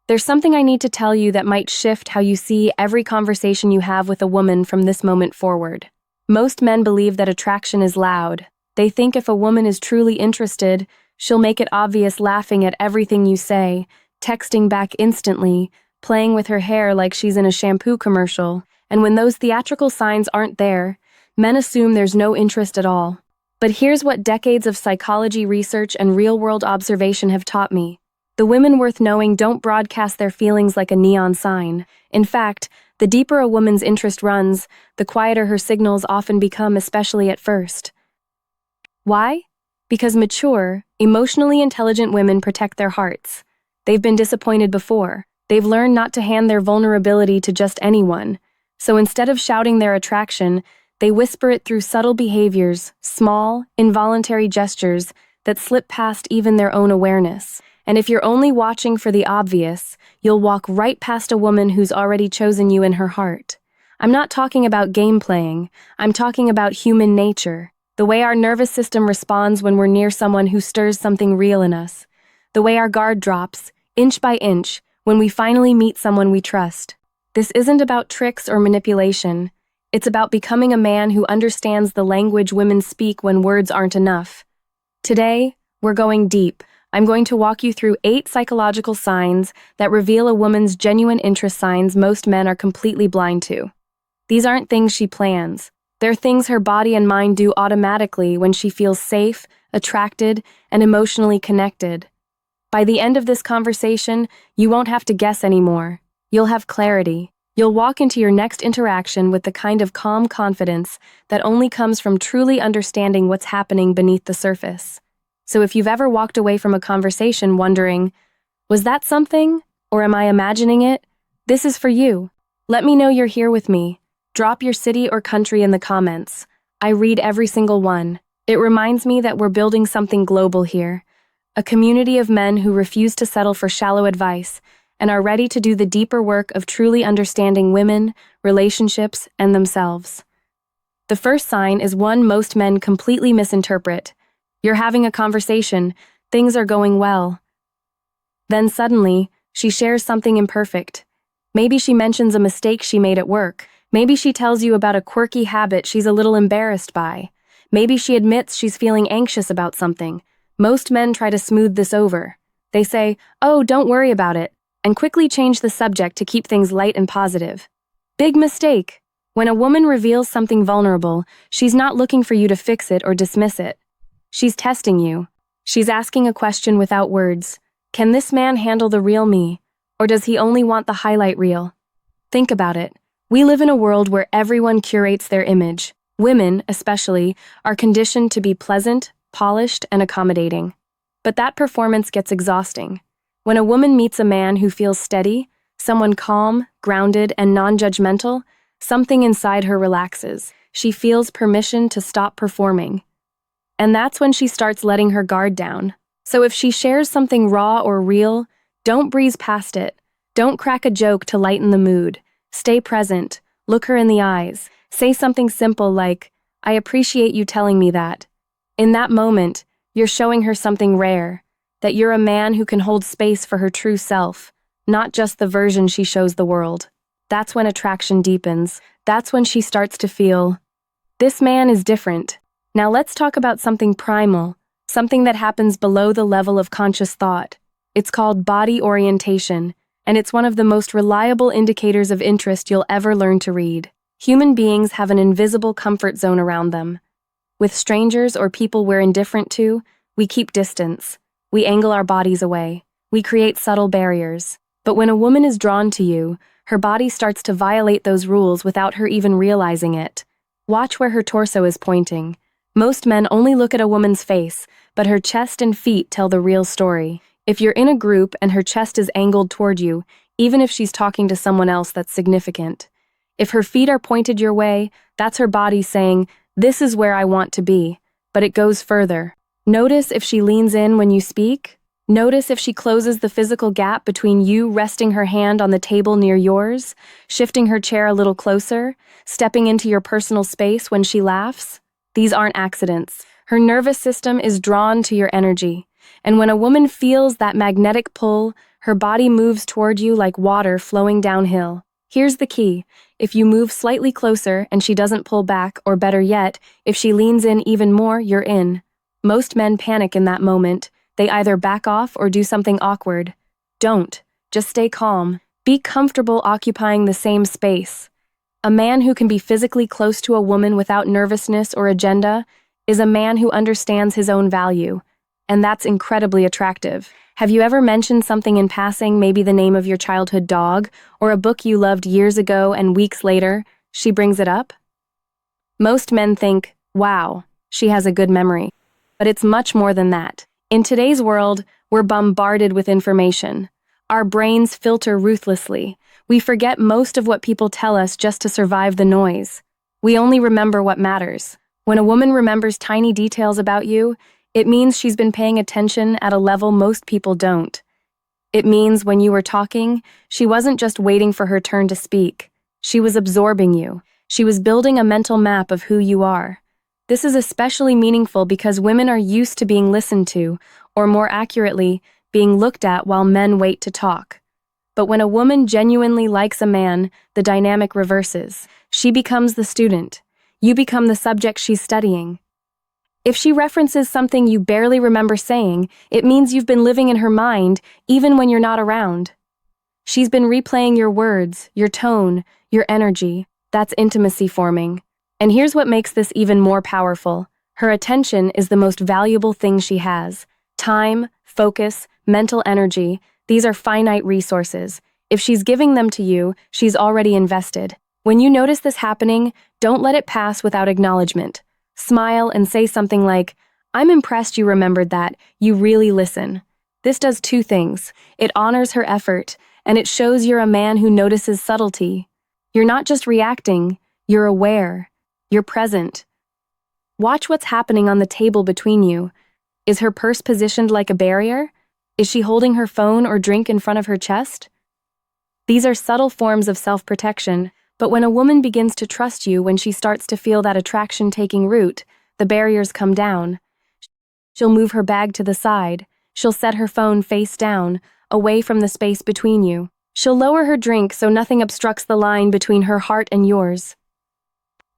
There's something I need to tell you that might shift how you see every conversation you have with a woman from this moment forward. Most men believe that attraction is loud. They think if a woman is truly interested, she'll make it obvious, laughing at everything you say, texting back instantly, playing with her hair like she's in a shampoo commercial. And when those theatrical signs aren't there, men assume there's no interest at all. But here's what decades of psychology research and real-world observation have taught me. The women worth knowing don't broadcast their feelings like a neon sign. In fact, the deeper a woman's interest runs, the quieter her signals often become, especially at first. Why? Because mature, emotionally intelligent women protect their hearts. They've been disappointed before. They've learned not to hand their vulnerability to just anyone. So instead of shouting their attraction, they whisper it through subtle behaviors, small, involuntary gestures that slip past even their own awareness. And if you're only watching for the obvious, you'll walk right past a woman who's already chosen you in her heart. I'm not talking about game playing. I'm talking about human nature. The way our nervous system responds when we're near someone who stirs something real in us. The way our guard drops, inch by inch, when we finally meet someone we trust. This isn't about tricks or manipulation. It's about becoming a man who understands the language women speak when words aren't enough. Today, we're going deep. I'm going to walk you through 8 psychological signs that reveal a woman's genuine interest, signs most men are completely blind to. These aren't things she plans. They're things her body and mind do automatically when she feels safe, attracted, and emotionally connected. By the end of this conversation, you won't have to guess anymore. You'll have clarity. You'll walk into your next interaction with the kind of calm confidence that only comes from truly understanding what's happening beneath the surface. So if you've ever walked away from a conversation wondering, was that something? Or am I imagining it? This is for you. Let me know you're here with me. Drop your city or country in the comments. I read every single one. It reminds me that we're building something global here. A community of men who refuse to settle for shallow advice and are ready to do the deeper work of truly understanding women, relationships, and themselves. The first sign is one most men completely misinterpret. You're having a conversation, things are going well. Then suddenly, she shares something imperfect. Maybe she mentions a mistake she made at work. Maybe she tells you about a quirky habit she's a little embarrassed by. Maybe she admits she's feeling anxious about something. Most men try to smooth this over. They say, "Oh, don't worry about it," and quickly change the subject to keep things light and positive. Big mistake. When a woman reveals something vulnerable, she's not looking for you to fix it or dismiss it. She's testing you. She's asking a question without words. Can this man handle the real me? Or does he only want the highlight reel? Think about it. We live in a world where everyone curates their image. Women, especially, are conditioned to be pleasant, polished, and accommodating. But that performance gets exhausting. When a woman meets a man who feels steady, someone calm, grounded, and non-judgmental, something inside her relaxes. She feels permission to stop performing. And that's when she starts letting her guard down. So if she shares something raw or real, don't breeze past it. Don't crack a joke to lighten the mood. Stay present. Look her in the eyes. Say something simple like, "I appreciate you telling me that." In that moment, you're showing her something rare, that you're a man who can hold space for her true self, not just the version she shows the world. That's when attraction deepens. That's when she starts to feel, this man is different. Now let's talk about something primal, something that happens below the level of conscious thought. It's called body orientation, and it's one of the most reliable indicators of interest you'll ever learn to read. Human beings have an invisible comfort zone around them. With strangers or people we're indifferent to, we keep distance. We angle our bodies away. We create subtle barriers. But when a woman is drawn to you, her body starts to violate those rules without her even realizing it. Watch where her torso is pointing. Most men only look at a woman's face, but her chest and feet tell the real story. If you're in a group and her chest is angled toward you, even if she's talking to someone else, that's significant. If her feet are pointed your way, that's her body saying, "This is where I want to be." But it goes further. Notice if she leans in when you speak. Notice if she closes the physical gap between you, resting her hand on the table near yours, shifting her chair a little closer, stepping into your personal space when she laughs. These aren't accidents. Her nervous system is drawn to your energy. And when a woman feels that magnetic pull, Her body moves toward you like water flowing downhill. Here's the key. If you move slightly closer and she doesn't pull back, or better yet, if she leans in even more, you're in. Most men panic in that moment. They either back off or do something awkward. Don't. Just stay calm. Be comfortable occupying the same space. A man who can be physically close to a woman without nervousness or agenda is a man who understands his own value, and that's incredibly attractive. Have you ever mentioned something in passing, maybe the name of your childhood dog, or a book you loved years ago and weeks later, she brings it up? Most men think, wow, she has a good memory. But it's much more than that. In today's world, we're bombarded with information. Our brains filter ruthlessly. We forget most of what people tell us just to survive the noise. We only remember what matters. When a woman remembers tiny details about you, it means she's been paying attention at a level most people don't. It means when you were talking, she wasn't just waiting for her turn to speak. She was absorbing you. She was building a mental map of who you are. This is especially meaningful because women are used to being listened to, or more accurately, being looked at while men wait to talk. But when a woman genuinely likes a man, the dynamic reverses. She becomes the student. You become the subject she's studying. If she references something you barely remember saying, it means you've been living in her mind, even when you're not around. She's been replaying your words, your tone, your energy. That's intimacy forming. And here's what makes this even more powerful. Her attention is the most valuable thing she has. Time, focus, mental energy, these are finite resources. If she's giving them to you, she's already invested. When you notice this happening, don't let it pass without acknowledgement. Smile and say something like, I'm impressed you remembered that. You really listen. This does two things. It honors her effort, and it shows you're a man who notices subtlety. You're not just reacting, you're aware. You're present. Watch what's happening on the table between you. Is her purse positioned like a barrier? Is she holding her phone or drink in front of her chest? These are subtle forms of self-protection, but when a woman begins to trust you, when she starts to feel that attraction taking root, the barriers come down. She'll move her bag to the side. She'll set her phone face down, away from the space between you. She'll lower her drink so nothing obstructs the line between her heart and yours.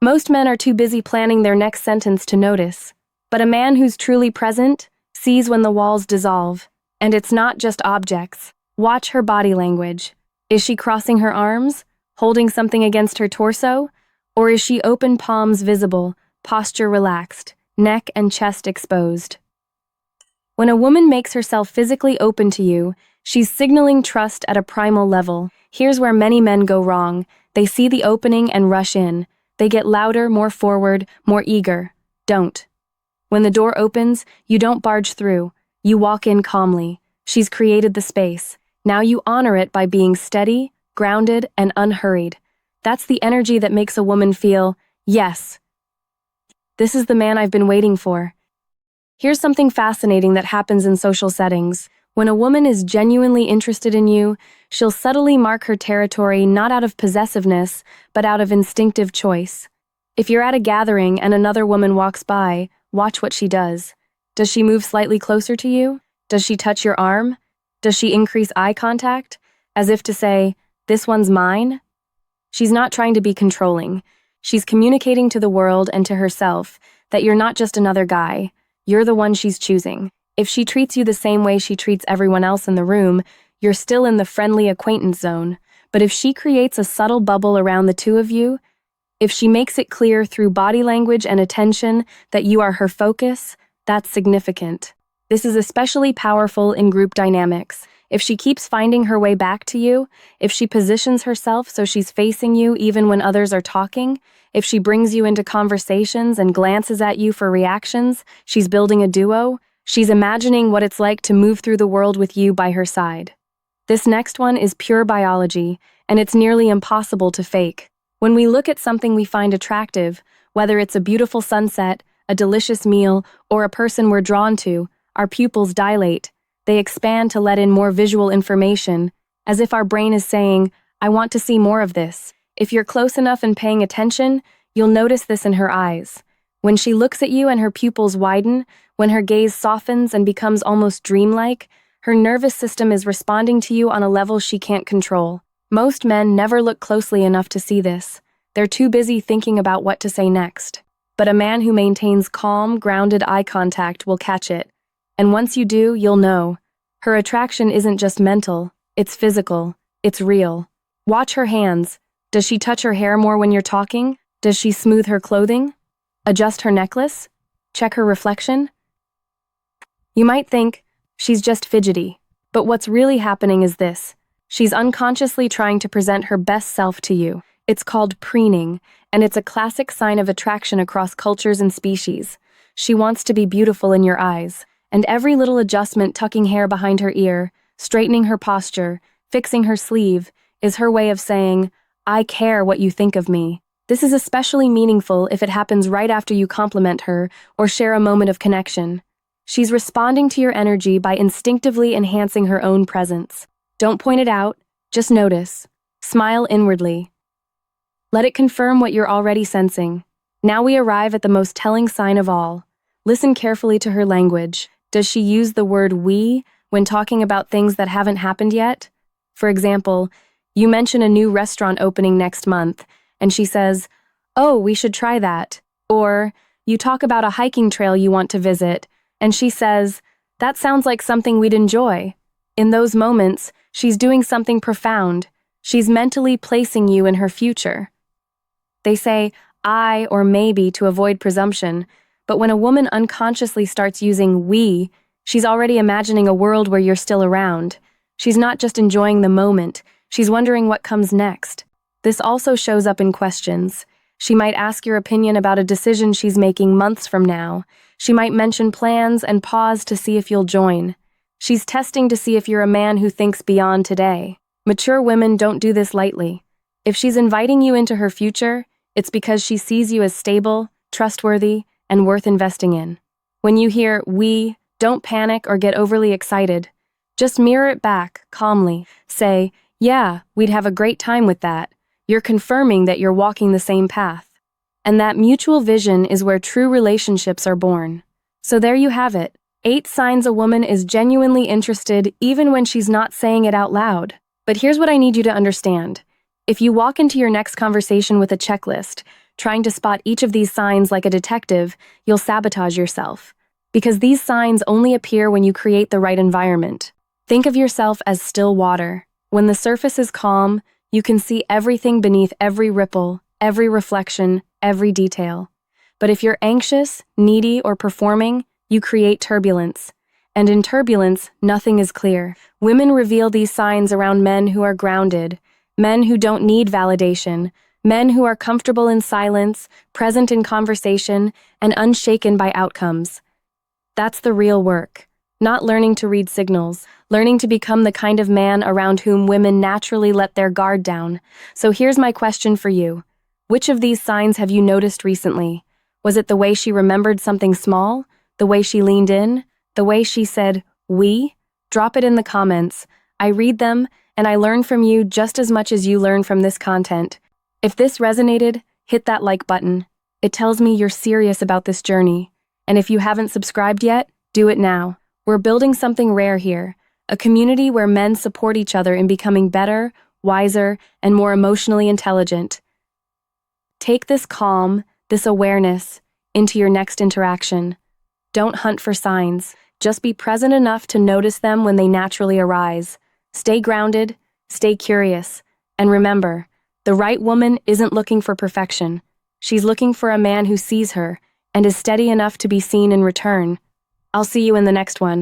Most men are too busy planning their next sentence to notice, but a man who's truly present sees when the walls dissolve. And it's not just objects. Watch her body language. Is she crossing her arms, holding something against her torso? Or is she open palms visible, posture relaxed, neck and chest exposed? When a woman makes herself physically open to you, she's signaling trust at a primal level. Here's where many men go wrong. They see the opening and rush in. They get louder, more forward, more eager. Don't. When the door opens, you don't barge through. You walk in calmly. She's created the space. Now you honor it by being steady, grounded, and unhurried. That's the energy that makes a woman feel, yes, this is the man I've been waiting for. Here's something fascinating that happens in social settings. When a woman is genuinely interested in you, she'll subtly mark her territory not out of possessiveness, but out of instinctive choice. If you're at a gathering and another woman walks by, watch what she does. Does she move slightly closer to you? Does she touch your arm? Does she increase eye contact, as if to say, this one's mine? She's not trying to be controlling. She's communicating to the world and to herself that you're not just another guy. You're the one she's choosing. If she treats you the same way she treats everyone else in the room, you're still in the friendly acquaintance zone. But if she creates a subtle bubble around the two of you, if she makes it clear through body language and attention that you are her focus, that's significant. This is especially powerful in group dynamics. If she keeps finding her way back to you, if she positions herself so she's facing you even when others are talking, if she brings you into conversations and glances at you for reactions, she's building a duo. She's imagining what it's like to move through the world with you by her side. This next one is pure biology, and it's nearly impossible to fake. When we look at something we find attractive, whether it's a beautiful sunset, a delicious meal, or a person we're drawn to, our pupils dilate. They expand to let in more visual information, as if our brain is saying, I want to see more of this. If you're close enough and paying attention, you'll notice this in her eyes. When she looks at you and her pupils widen, when her gaze softens and becomes almost dreamlike, Her nervous system is responding to you on a level she can't control. Most men never look closely enough to see this. They're too busy thinking about what to say next. But a man who maintains calm, grounded eye contact will catch it. And once you do, you'll know. Her attraction isn't just mental, it's physical, it's real. Watch her hands. Does she touch her hair more when you're talking? Does she smooth her clothing? Adjust her necklace? Check her reflection? You might think, she's just fidgety. But what's really happening is this. She's unconsciously trying to present her best self to you. It's called preening, and it's a classic sign of attraction across cultures and species. She wants to be beautiful in your eyes, and every little adjustment, tucking hair behind her ear, straightening her posture, fixing her sleeve, is her way of saying, I care what you think of me. This is especially meaningful if it happens right after you compliment her or share a moment of connection. She's responding to your energy by instinctively enhancing her own presence. Don't point it out, just notice. Smile inwardly. Let it confirm what you're already sensing. Now we arrive at the most telling sign of all. Listen carefully to her language. Does she use the word we when talking about things that haven't happened yet? For example, you mention a new restaurant opening next month, and she says, "Oh, we should try that." Or, you talk about a hiking trail you want to visit, and she says, "That sounds like something we'd enjoy." In those moments, she's doing something profound. She's mentally placing you in her future. They say I or maybe to avoid presumption, but when a woman unconsciously starts using we, she's already imagining a world where you're still around. She's not just enjoying the moment, she's wondering what comes next. This also shows up in questions. She might ask your opinion about a decision she's making months from now. She might mention plans and pause to see if you'll join. She's testing to see if you're a man who thinks beyond today. Mature women don't do this lightly. If she's inviting you into her future, it's because she sees you as stable, trustworthy, and worth investing in. When you hear we, don't panic or get overly excited. Just mirror it back, calmly. Say, yeah, we'd have a great time with that. You're confirming that you're walking the same path. And that mutual vision is where true relationships are born. So there you have it. 8 signs a woman is genuinely interested even when she's not saying it out loud. But here's what I need you to understand. If you walk into your next conversation with a checklist, trying to spot each of these signs like a detective, you'll sabotage yourself. Because these signs only appear when you create the right environment. Think of yourself as still water. When the surface is calm, you can see everything beneath every ripple, every reflection, every detail. But if you're anxious, needy, or performing, you create turbulence. And in turbulence, nothing is clear. Women reveal these signs around men who are grounded, men who don't need validation, men who are comfortable in silence, present in conversation, and unshaken by outcomes. That's the real work. Not learning to read signals, learning to become the kind of man around whom women naturally let their guard down. So here's my question for you. Which of these signs have you noticed recently? Was it the way she remembered something small? The way she leaned in? The way she said, we? Drop it in the comments. I read them, and I learn from you just as much as you learn from this content. If this resonated, hit that like button. It tells me you're serious about this journey. And if you haven't subscribed yet, do it now. We're building something rare here, a community where men support each other in becoming better, wiser, and more emotionally intelligent. Take this calm, this awareness, into your next interaction. Don't hunt for signs. Just be present enough to notice them when they naturally arise. Stay grounded, stay curious, and remember, the right woman isn't looking for perfection. She's looking for a man who sees her and is steady enough to be seen in return. I'll see you in the next one.